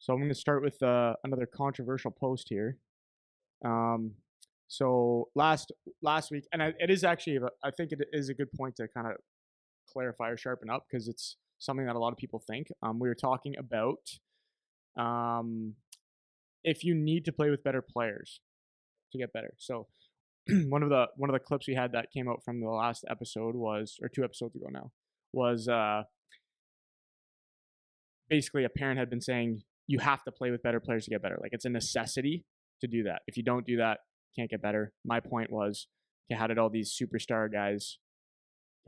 So I'm going to start with another controversial post here. Um, so last week, and it is actually, I think it is a good point to kind of clarify or sharpen up because it's something that a lot of people think. We were talking about um, if you need to play with better players to get better. So one of the clips we had that came out from the last episode was, or 2 episodes ago now, was basically a parent had been saying you have to play with better players to get better. Like it's a necessity to do that. If you don't do that, you can't get better. My point was, okay, how did all these superstar guys,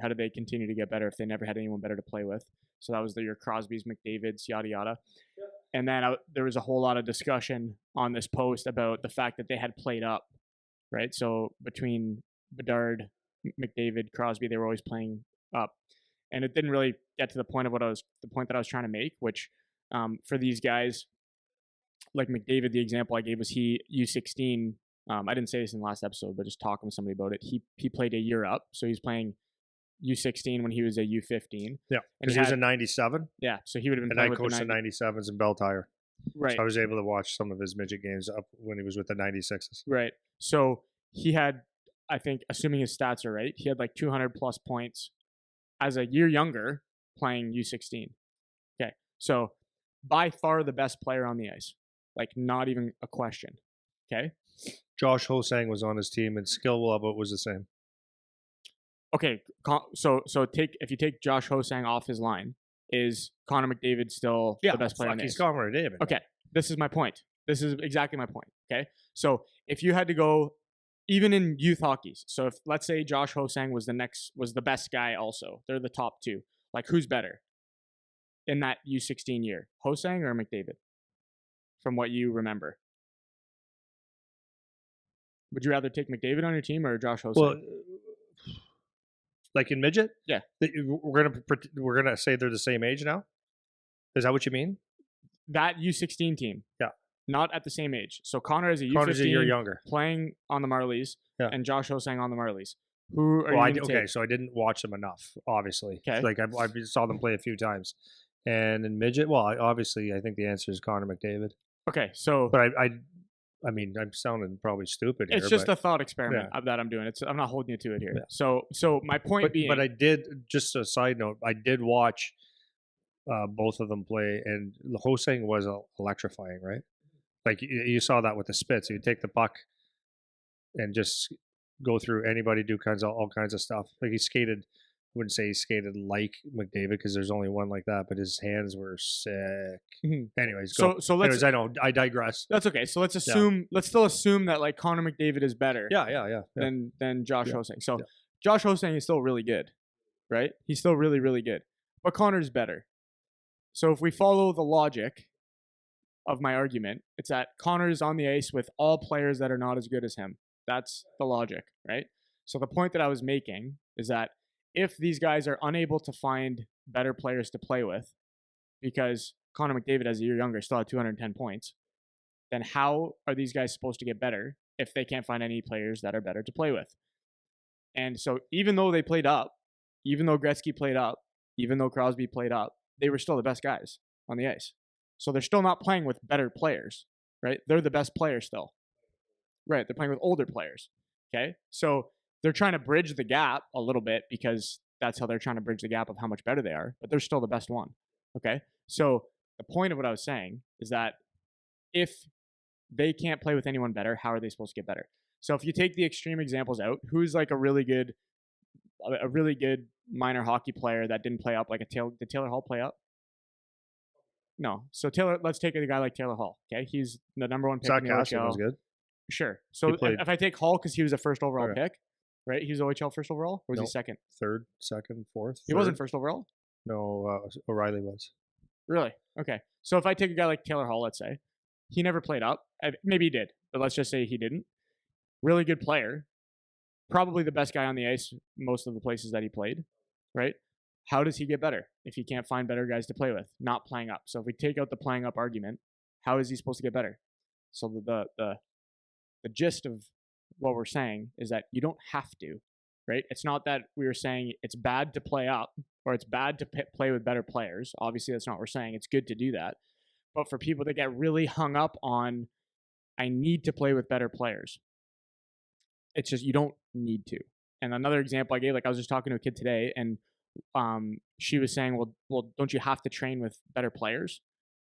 how did they continue to get better if they never had anyone better to play with? So that was your Crosbys, McDavids, yada yada. Yep. And then there was a whole lot of discussion on this post about the fact that they had played up, right? So between Bedard, McDavid, Crosby, they were always playing up. And it didn't really get to the point that I was trying to make, which for these guys, like McDavid, the example I gave was he U16. I didn't say this in the last episode, but just talking with somebody about it. He played a year up, so he's playing U16 when he was a U15. Yeah, because he was in '97. Yeah, so he would have been. And I coached the '97s in Bell Tire. Right. So I was able to watch some of his midget games up when he was with the '96s. Right. So he had, I think, assuming his stats are right, he had like 200 plus points as a year younger playing U16. Okay. So by far the best player on the ice. Like not even a question. Okay. Josh Hosang was on his team and skill level was the same. Okay. So if you take Josh Hosang off his line, is Connor McDavid still the best player on the ice? He's Connor McDavid. Okay. This is my point. This is exactly my point. Okay. So if you had to go even in youth hockeys, so if let's say Josh Hosang was the best guy also, they're the top two. Like who's better in that U16 year, Hosang or McDavid? From what you remember, would you rather take McDavid on your team or Josh Hosang? Well, like in midget, yeah, we're gonna say they're the same age now. Is that what you mean? That U16 team, yeah. Not at the same age. So Connor is a Connor's U15 a year younger, playing on the Marlies, yeah. And Josh Hosang on the Marlies. Who are you going to take? So I didn't watch them enough, obviously. Okay. Like I saw them play a few times. And in midget, obviously, I think the answer is Connor McDavid. Okay, so... But I mean, I'm sounding probably stupid here. It's just a thought experiment that I'm doing. I'm not holding you to it here. Yeah. So my point being... But I did, just a side note, I did watch both of them play, and Hosang was electrifying, right? Like you saw that with the Spits. You take the puck and just go through anybody, do all kinds of stuff. Like he skated, I wouldn't say he skated like McDavid because there's only one like that, but his hands were sick. Mm-hmm. Anyways, I know I digress. That's okay. So let's still assume that like Connor McDavid is better. Yeah. Than Josh Hosang. So Josh Hosang is still really good, right? He's still really, really good, but Connor's better. So if we follow the logic of my argument, it's that Connor is on the ice with all players that are not as good as him. That's the logic, right? So the point that I was making is that if these guys are unable to find better players to play with, because Connor McDavid, as a year younger, still had 210 points, then how are these guys supposed to get better if they can't find any players that are better to play with? And so even though they played up, even though Gretzky played up, even though Crosby played up, they were still the best guys on the ice. So they're still not playing with better players, right? They're the best players still. Right, they're playing with older players, okay? So they're trying to bridge the gap a little bit because that's how they're trying to bridge the gap of how much better they are, but they're still the best one, okay? So the point of what I was saying is that if they can't play with anyone better, how are they supposed to get better? So if you take the extreme examples out, who's like a really good minor hockey player that didn't play up, like did Taylor Hall play up? No. So let's take a guy like Taylor Hall, okay? He's the number one pick in the OHL. Was good. Sure. So if I take Hall because he was a first overall pick, right? He was OHL first overall, or was he second? Third, second, fourth. He wasn't first overall? No, O'Reilly was. Really? Okay. So if I take a guy like Taylor Hall, let's say, he never played up. Maybe he did, but let's just say he didn't. Really good player. Probably the best guy on the ice most of the places that he played, right? How does he get better if he can't find better guys to play with? Not playing up. So if we take out the playing up argument, how is he supposed to get better? So the gist of what we're saying is that you don't have to, right? It's not that we were saying it's bad to play up or it's bad to play with better players. Obviously, that's not what we're saying. It's good to do that. But for people that get really hung up on, I need to play with better players, it's just you don't need to. And another example I gave, like I was just talking to a kid today, and she was saying, well, don't you have to train with better players?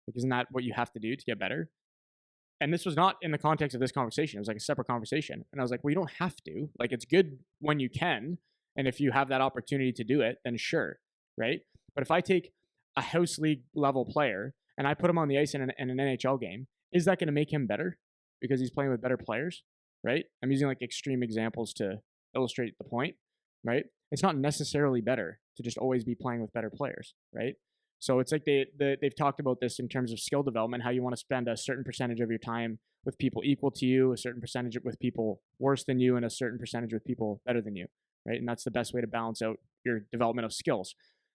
Like, isn't that what you have to do to get better? And this was not in the context of this conversation. It was like a separate conversation. And I was like, well, you don't have to. Like, it's good when you can. And if you have that opportunity to do it, then sure. Right. But if I take a house league level player and I put him on the ice in an NHL game, is that going to make him better because he's playing with better players? Right. I'm using like extreme examples to illustrate the point. Right. It's not necessarily better to just always be playing with better players. Right. So it's like they've talked about this in terms of skill development, how you want to spend a certain percentage of your time with people equal to you, a certain percentage with people worse than you, and a certain percentage with people better than you, right? And that's the best way to balance out your development of skills.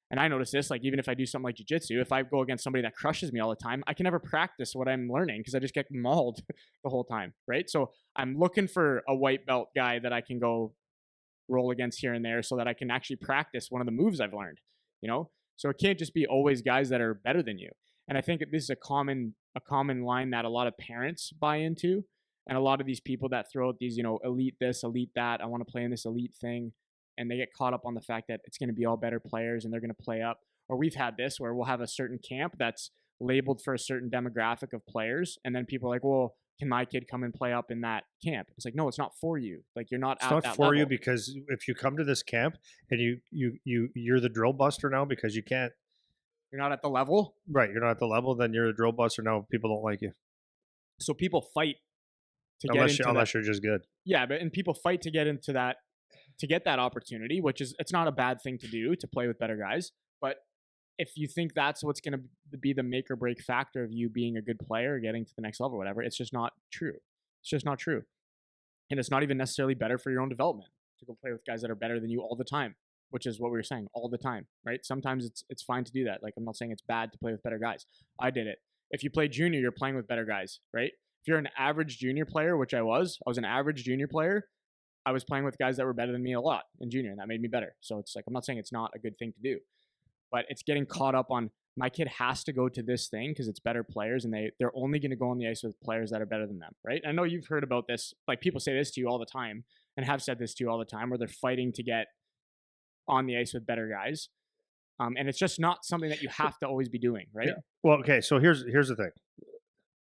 And I notice this, like even if I do something like jujitsu, if I go against somebody that crushes me all the time, I can never practice what I'm learning because I just get mauled the whole time, right? So I'm looking for a white belt guy that I can go roll against here and there so that I can actually practice one of the moves I've learned, you know? So it can't just be always guys that are better than you. And I think this is a common line that a lot of parents buy into, and a lot of these people that throw out these, elite this, elite that, I want to play in this elite thing, and they get caught up on the fact that it's going to be all better players and they're going to play up. Or we've had this where we'll have a certain camp that's labeled for a certain demographic of players, and then people are like, well, can my kid come and play up in that camp? It's like, no, it's not for you. Like you're not It's at not that for you level. because if you come to this camp and you're the drill buster now because you can't. You're not at the level. Right, you're not at the level, then you're a drill buster now. People don't like you So people fight to get unless into that. unless you're just good. Yeah, but and people fight to get into that, to get that opportunity, which is, it's not a bad thing to do, to play with better guys. But if you think that's what's going to be the make or break factor of you being a good player, getting to the next level, whatever, it's just not true. It's just not true. And it's not even necessarily better for your own development to go play with guys that are better than you all the time, which is what we were saying, all the time, right? Sometimes it's fine to do that. Like, I'm not saying it's bad to play with better guys. I did it. If you play junior, you're playing with better guys, right? If you're an average junior player, which I was an average junior player, I was playing with guys that were better than me a lot in junior, and that made me better. So it's like, I'm not saying it's not a good thing to do, but it's getting caught up on, my kid has to go to this thing because it's better players, and they're only going to go on the ice with players that are better than them, right? I know you've heard about this. Like, people say this to you all the time and have said this to you all the time, where they're fighting to get on the ice with better guys. And it's just not something that you have to always be doing, right? Yeah. Well, okay. So here's the thing.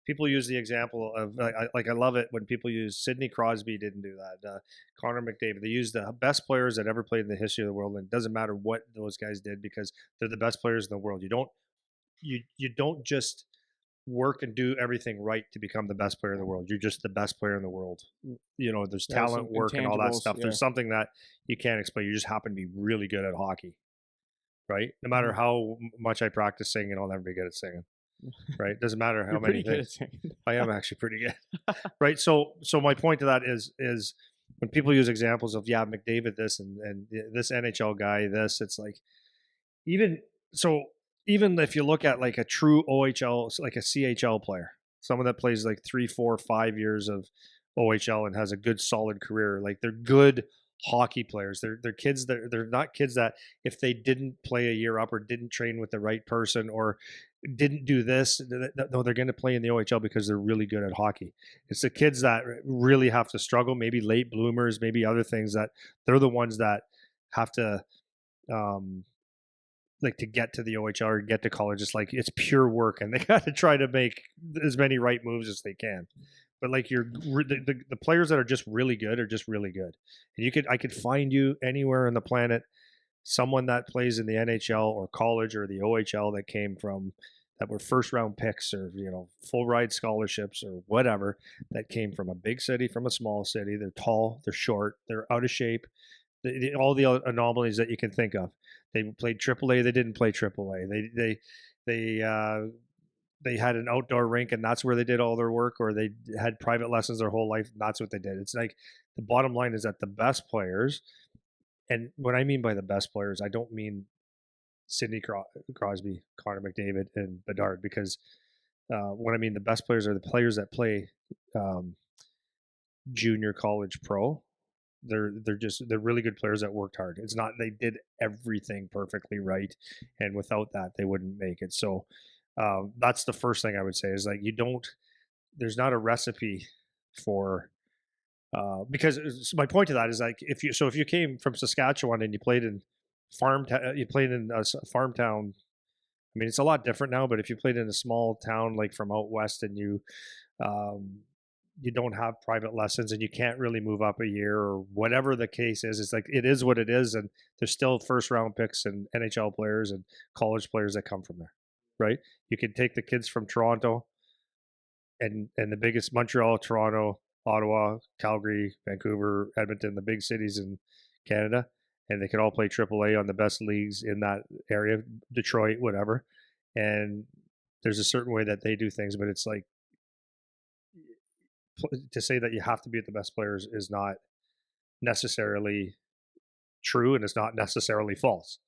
People use the example of I love it when people use Sidney Crosby didn't do that. Connor McDavid. They use the best players that ever played in the history of the world, and it doesn't matter what those guys did because they're the best players in the world. You don't just work and do everything right to become the best player in the world. You're just the best player in the world. There's talent, work, and all that stuff. Yeah. There's something that you can't explain. You just happen to be really good at hockey, right? No matter how much I practice singing, I'll never be good at singing, right? Doesn't matter how You're many pretty things. good at singing. I am actually pretty good, right? So my point to that is when people use examples of McDavid this and this NHL guy this, it's like even so. Even if you look at like a true OHL, like a CHL player, someone that plays like 3, 4, 5 years of OHL and has a good solid career, like they're good hockey players. They're kids that they're not kids that if they didn't play a year up or didn't train with the right person or didn't do this, no, they're going to play in the OHL because they're really good at hockey. It's the kids that really have to struggle, maybe late bloomers, maybe other things that they're the ones that have to like to get to the OHL or get to college. It's like it's pure work, and they got to try to make as many right moves as they can. But like the players that are just really good are just really good, and I could find you anywhere on the planet someone that plays in the NHL or college or the OHL that were first round picks or full ride scholarships or whatever that came from a big city, from a small city. They're tall, they're short, they're out of shape. All the anomalies that you can think of. They played AAA. They didn't play AAA. They had an outdoor rink, and that's where they did all their work, or they had private lessons their whole life. And that's what they did. It's like the bottom line is that the best players, and what I mean by the best players, I don't mean Sidney Crosby, Connor McDavid, and Bedard, because what I mean the best players are the players that play junior college pro. They're really good players that worked hard. It's not they did everything perfectly right, and without that they wouldn't make it. So That's the first thing I would say is like you don't. There's not a recipe for because my point to that is like if you came from Saskatchewan and you played in you played in a farm town. I mean, it's a lot different now, but if you played in a small town like from out west and um, you don't have private lessons and you can't really move up a year or whatever the case is, it's like it is what it is, and there's still first round picks and NHL players and college players that come from there, right? You can take the kids from Toronto and the biggest Montreal, Toronto, Ottawa, Calgary, Vancouver, Edmonton, the big cities in Canada, and they could all play AAA on the best leagues in that area, Detroit, whatever. And there's a certain way that they do things, but it's like to say that you have to be at the best players is not necessarily true, and it's not necessarily false.